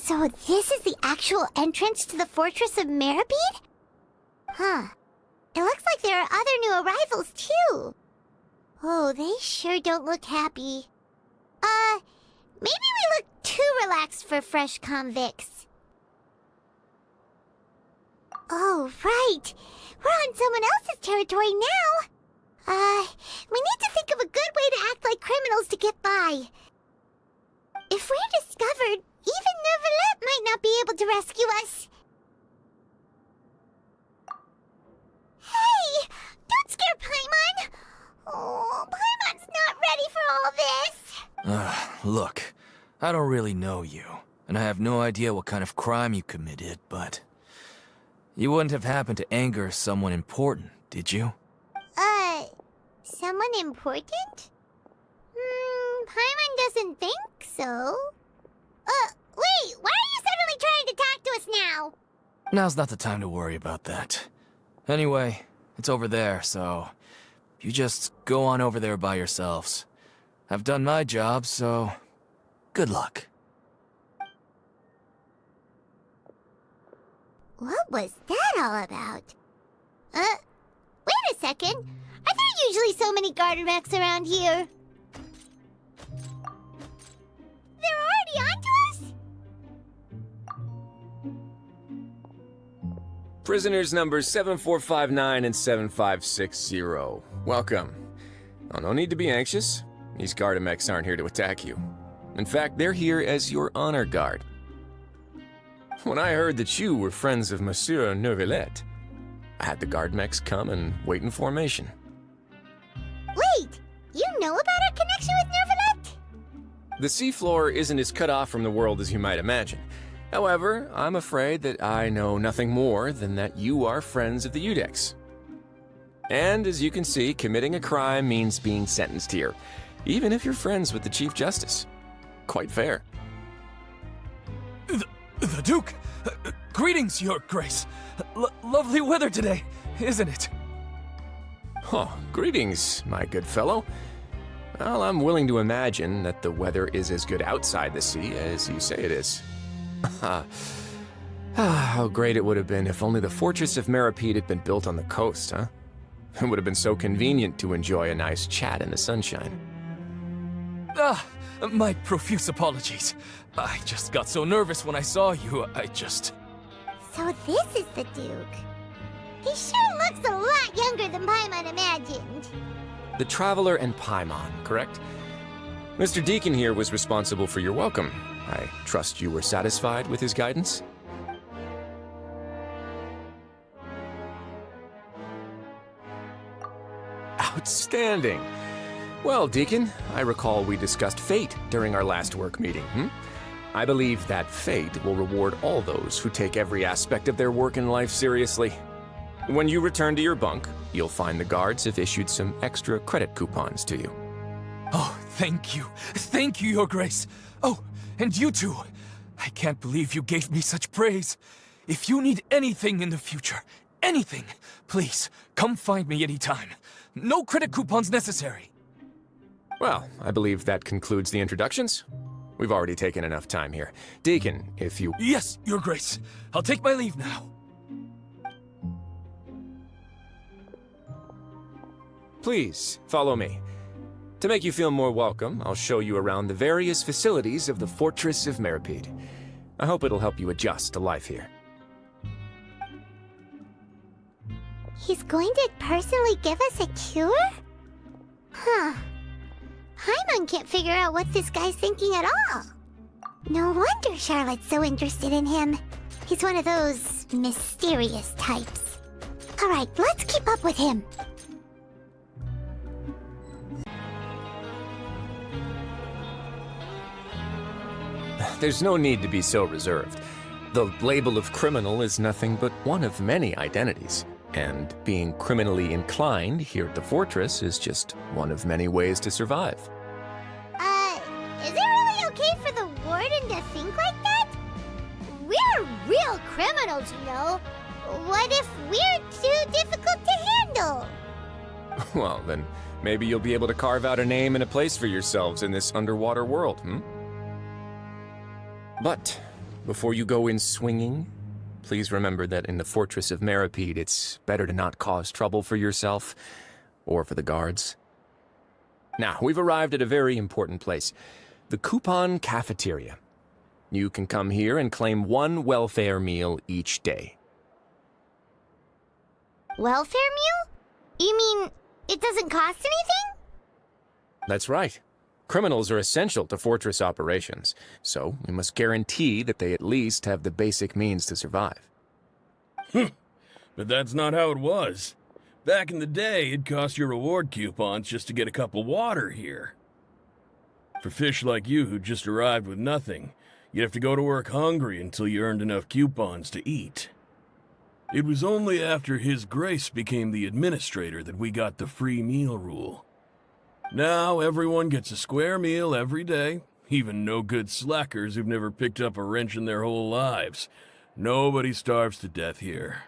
So this is the actual entrance to the Fortress of Meripede? Huh. It looks like there are other new arrivals, too. Oh, they sure don't look happy. Maybe we look too relaxed for fresh convicts. Oh, right. We're on someone else's territory now. We need to think of a good way to act like criminals to get by. If we're discovered, even Neuvillette might not be able to rescue us. Hey! Don't scare Paimon! Oh, Paimon's not ready for all this! Look, I don't really know you, and I have no idea what kind of crime you committed, but... You wouldn't have happened to anger someone important, did you? Someone important? Paimon doesn't think so. Wait, why are you suddenly trying to talk to us now? Now's not the time to worry about that. Anyway, it's over there, so... You just go on over there by yourselves. I've done my job, so... Good luck. What was that all about? Wait a second. Are there usually so many garter mechs around here? They're already onto us? Prisoners numbers 7459 and 7560. Welcome. Oh, no need to be anxious. These Gardamex aren't here to attack you. In fact, they're here as your honor guard. When I heard that you were friends of Monsieur Neuvillette, I had the Gardamex come and wait in formation. Wait! You know about our connection with Neuvillette? The seafloor isn't as cut off from the world as you might imagine. However, I'm afraid that I know nothing more than that you are friends of the Udex. And as you can see, committing a crime means being sentenced here, even if you're friends with the Chief Justice. Quite fair. The Duke! Greetings, Your Grace. Lovely weather today, isn't it? Oh, greetings, my good fellow. Well, I'm willing to imagine that the weather is as good outside the sea as you say it is. How great it would have been if only the Fortress of Meripede had been built on the coast, huh? It would have been so convenient to enjoy a nice chat in the sunshine. My profuse apologies. I just got so nervous when I saw you, So this is the Duke. He sure looks a lot younger than Paimon imagined. The Traveler and Paimon, correct? Mr. Deacon here was responsible for your welcome. I trust you were satisfied with his guidance? Outstanding! Well, Deacon, I recall we discussed fate during our last work meeting, I believe that fate will reward all those who take every aspect of their work in life seriously. When you return to your bunk, you'll find the guards have issued some extra credit coupons to you. Oh, thank you. Thank you, Your Grace. Oh, and you too. I can't believe you gave me such praise. If you need anything in the future, anything, please, come find me anytime. No credit coupons necessary. Well, I believe that concludes the introductions. We've already taken enough time here. Deacon, if you... Yes, Your Grace. I'll take my leave now. Please, follow me. To make you feel more welcome, I'll show you around the various facilities of the Fortress of Meripede. I hope it'll help you adjust to life here. He's going to personally give us a cure? Huh. Paimon can't figure out what this guy's thinking at all. No wonder Charlotte's so interested in him. He's one of those mysterious types. Alright, let's keep up with him. There's no need to be so reserved. The label of criminal is nothing but one of many identities. And being criminally inclined here at the Fortress is just one of many ways to survive. Is it really okay for the warden to think like that? We're real criminals, you know. What if we're too difficult to handle? Well, then maybe you'll be able to carve out a name and a place for yourselves in this underwater world, But before you go in swinging, please remember that in the Fortress of Meripede, it's better to not cause trouble for yourself or for the guards. Now, we've arrived at a very important place, the Coupon Cafeteria. You can come here and claim one welfare meal each day. Welfare meal? You mean it doesn't cost anything? That's right. Criminals are essential to Fortress operations, so we must guarantee that they at least have the basic means to survive. But that's not how it was. Back in the day, it cost your reward coupons just to get a cup of water here. For fish like you who just arrived with nothing, you'd have to go to work hungry until you earned enough coupons to eat. It was only after His Grace became the administrator that we got the free meal rule. Now everyone gets a square meal every day, even no-good slackers who've never picked up a wrench in their whole lives. Nobody starves to death here.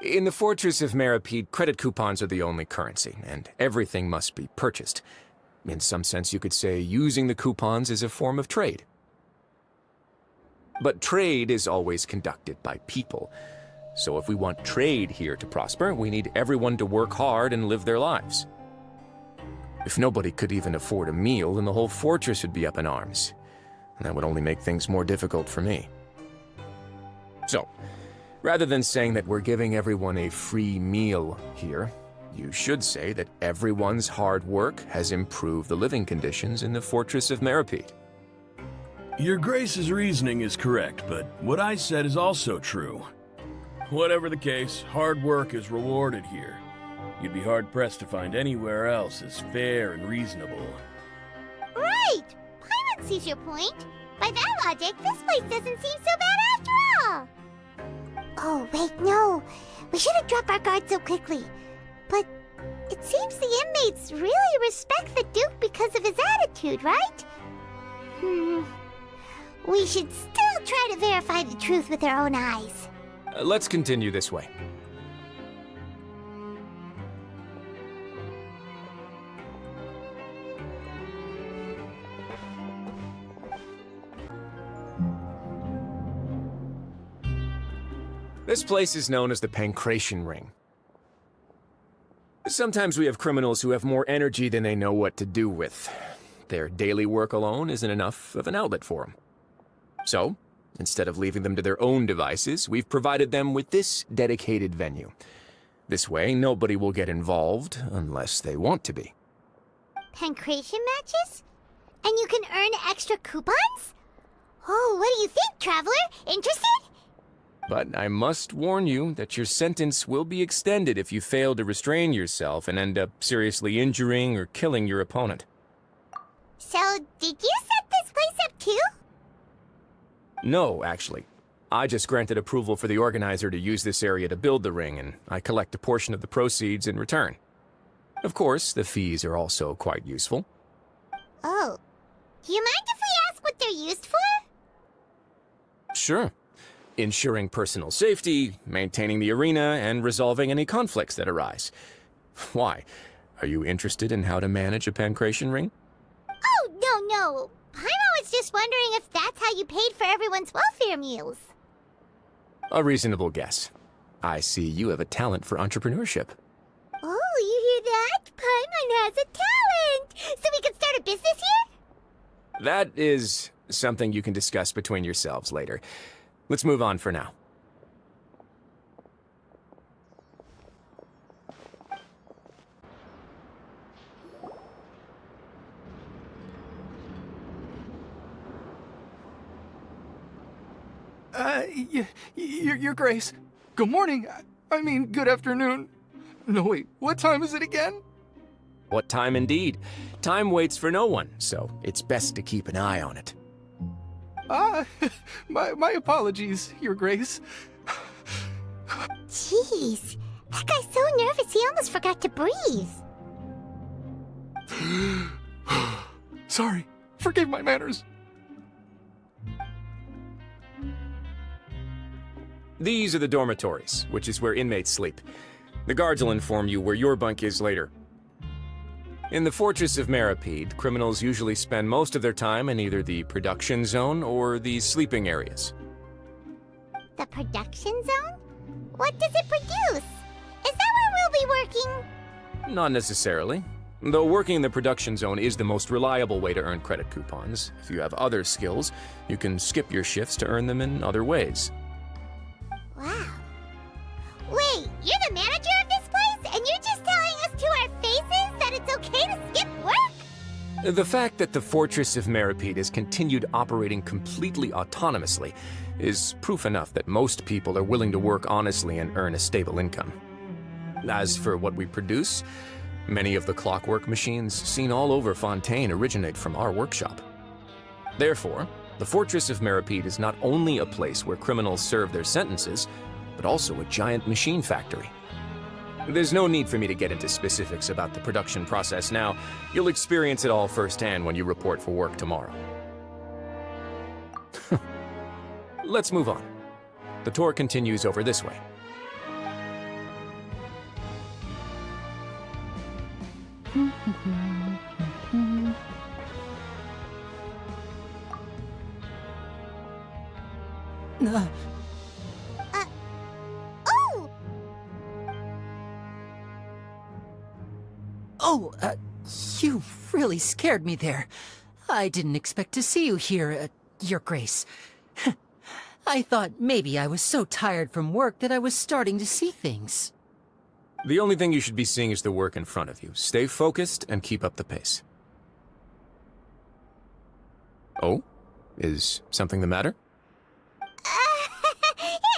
In the Fortress of Meripede, credit coupons are the only currency, and everything must be purchased. In some sense, you could say using the coupons is a form of trade. But trade is always conducted by people. So if we want trade here to prosper, we need everyone to work hard and live their lives. If nobody could even afford a meal, then the whole fortress would be up in arms. And that would only make things more difficult for me. So, rather than saying that we're giving everyone a free meal here, you should say that everyone's hard work has improved the living conditions in the Fortress of Meripede. Your Grace's reasoning is correct, but what I said is also true. Whatever the case, hard work is rewarded here. You'd be hard-pressed to find anywhere else as fair and reasonable. Right! Paimon sees your point. By that logic, this place doesn't seem so bad after all. Oh, wait, no. We shouldn't drop our guard so quickly. But it seems the inmates really respect the Duke because of his attitude, right? We should still try to verify the truth with our own eyes. Let's continue this way. This place is known as the Pancration Ring. Sometimes we have criminals who have more energy than they know what to do with. Their daily work alone isn't enough of an outlet for them. So, instead of leaving them to their own devices, we've provided them with this dedicated venue. This way, nobody will get involved unless they want to be. Pancration matches? And you can earn extra coupons? Oh, what do you think, Traveler? Interested? But I must warn you that your sentence will be extended if you fail to restrain yourself and end up seriously injuring or killing your opponent. So, did you set this place up too? No, actually. I just granted approval for the organizer to use this area to build the ring, and I collect a portion of the proceeds in return. Of course, the fees are also quite useful. Oh. Do you mind if we ask what they're used for? Sure. Ensuring personal safety, maintaining the arena, and resolving any conflicts that arise. Why? Are you interested in how to manage a pancration ring? Oh, no. Paimon was just wondering if that's how you paid for everyone's welfare meals. A reasonable guess. I see you have a talent for entrepreneurship. Oh, you hear that? Paimon has a talent! So we can start a business here? That is something you can discuss between yourselves later. Let's move on for now. Your Grace. Good morning. I mean, good afternoon. No, wait, what time is it again? What time indeed? Time waits for no one, so it's best to keep an eye on it. My apologies, Your Grace. Jeez, that guy's so nervous he almost forgot to breathe. Sorry, forgive my manners. These are the dormitories, which is where inmates sleep. The guards will inform you where your bunk is later. In the Fortress of Meripede, criminals usually spend most of their time in either the production zone or the sleeping areas. The production zone? What does it produce? Is that where we'll be working? Not necessarily. Though working in the production zone is the most reliable way to earn credit coupons, if you have other skills, you can skip your shifts to earn them in other ways. Wow. Wait, you're the manager of this place, and you're just telling us to our faces that it's okay to skip work? The fact that the Fortress of Meripede has continued operating completely autonomously is proof enough that most people are willing to work honestly and earn a stable income. As for what we produce, many of the clockwork machines seen all over Fontaine originate from our workshop. Therefore, the Fortress of Meripede is not only a place where criminals serve their sentences, but also a giant machine factory. There's no need for me to get into specifics about the production process now. You'll experience it all firsthand when you report for work tomorrow. Let's move on. The tour continues over this way. Oh! Oh, you really scared me there. I didn't expect to see you here, Your Grace. I thought maybe I was so tired from work that I was starting to see things. The only thing you should be seeing is the work in front of you. Stay focused and keep up the pace. Oh? Is something the matter?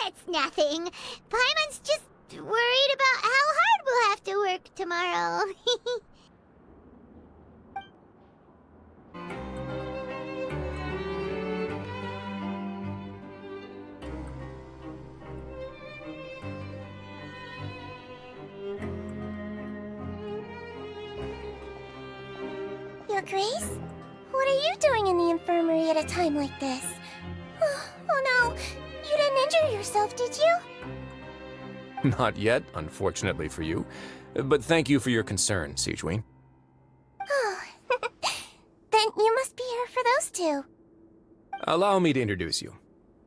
It's nothing. Paimon's just worried about how hard we'll have to work tomorrow. Your Grace? What are you doing in the infirmary at a time like this? Oh no, you didn't injure yourself, did you? Not yet, unfortunately for you. But thank you for your concern, Sigewin. Oh, then you must be here for those two. Allow me to introduce you.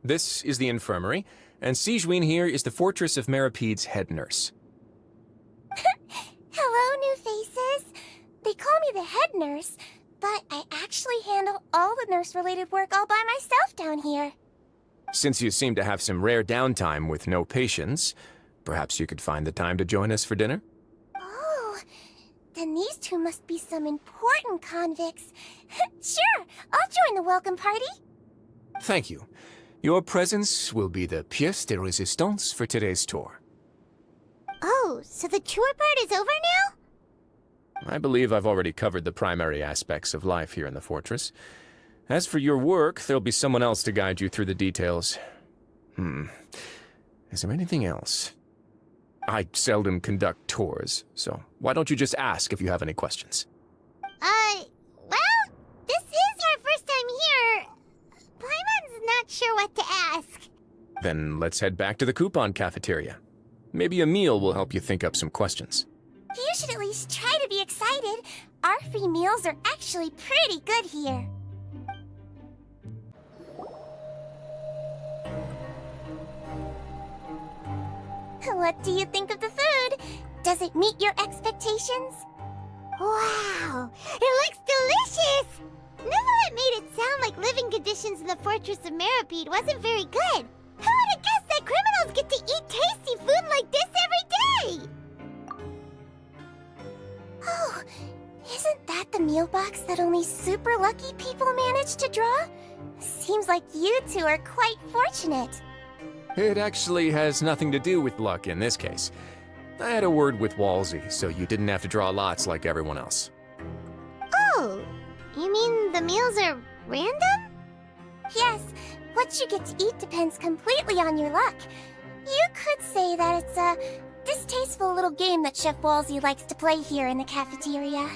This is the infirmary, and Sigewin here is the Fortress of Meripede's head nurse. Hello, new faces. They call me the head nurse, but I actually handle all the nurse-related work all by myself down here. Since you seem to have some rare downtime with no patients, perhaps you could find the time to join us for dinner? Oh, then these two must be some important convicts. Sure, I'll join the welcome party. Thank you. Your presence will be the pièce de résistance for today's tour. Oh, so the tour part is over now? I believe I've already covered the primary aspects of life here in the fortress. As for your work, there'll be someone else to guide you through the details. Is there anything else? I seldom conduct tours, so why don't you just ask if you have any questions? Well, this is our first time here. Paimon's not sure what to ask. Then let's head back to the coupon cafeteria. Maybe a meal will help you think up some questions. You should at least try to be excited. Our free meals are actually pretty good here. What do you think of the food? Does it meet your expectations? Wow, it looks delicious! Neverlet made it sound like living conditions in the Fortress of Meripede wasn't very good. Who would have guessed that criminals get to eat tasty food like this every day? Oh, isn't that the meal box that only super lucky people manage to draw? Seems like you two are quite fortunate. It actually has nothing to do with luck in this case. I had a word with Walsey, so you didn't have to draw lots like everyone else. Oh, you mean the meals are random? Yes, what you get to eat depends completely on your luck. You could say that it's a distasteful little game that Chef Walsey likes to play here in the cafeteria.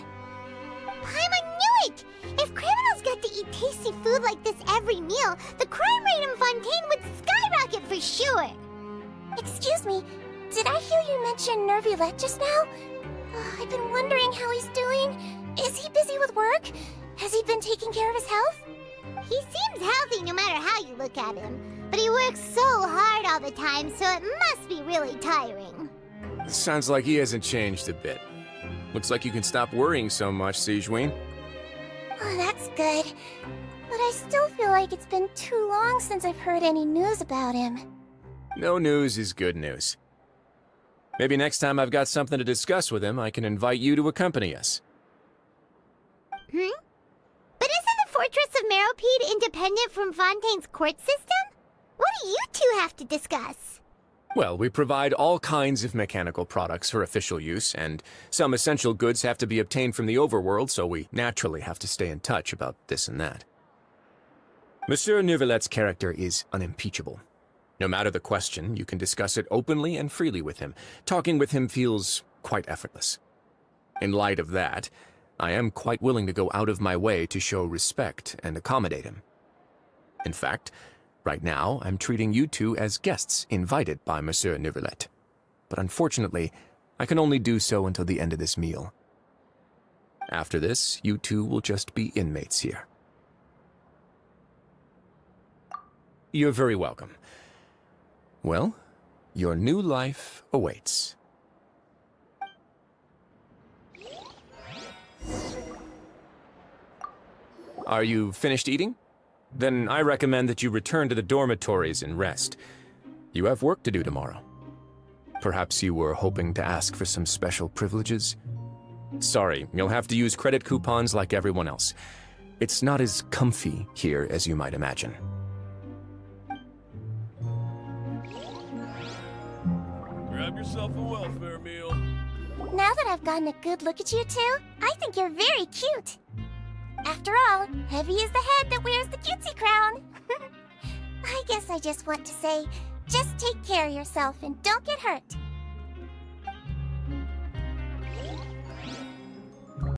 Paimon knew it! If criminals got to eat tasty food like this every meal, the crime rate in Fontaine would skyrocket for sure! Excuse me, did I hear you mention Nervylette just now? I've been wondering how he's doing. Is he busy with work? Has he been taking care of his health? He seems healthy no matter how you look at him. But he works so hard all the time, so it must be really tiring. Sounds like he hasn't changed a bit. Looks like you can stop worrying so much, Sigeween. Oh, that's good. But I still feel like it's been too long since I've heard any news about him. No news is good news. Maybe next time I've got something to discuss with him, I can invite you to accompany us. But isn't the Fortress of Meropide independent from Fontaine's court system? What do you two have to discuss? Well, we provide all kinds of mechanical products for official use, and some essential goods have to be obtained from the overworld, so we naturally have to stay in touch about this and that. Monsieur Neuvillette's character is unimpeachable. No matter the question, you can discuss it openly and freely with him. Talking with him feels quite effortless. In light of that, I am quite willing to go out of my way to show respect and accommodate him. In fact, right now, I'm treating you two as guests invited by Monsieur Neuvillette. But unfortunately, I can only do so until the end of this meal. After this, you two will just be inmates here. You're very welcome. Well, your new life awaits. Are you finished eating? Then I recommend that you return to the dormitories and rest. You have work to do tomorrow. Perhaps you were hoping to ask for some special privileges? Sorry, you'll have to use credit coupons like everyone else. It's not as comfy here as you might imagine. Grab yourself a welfare meal. Now that I've gotten a good look at you two, I think you're very cute. After all, heavy is the head that wears the cutesy crown. I guess I just want to say, just take care of yourself and don't get hurt.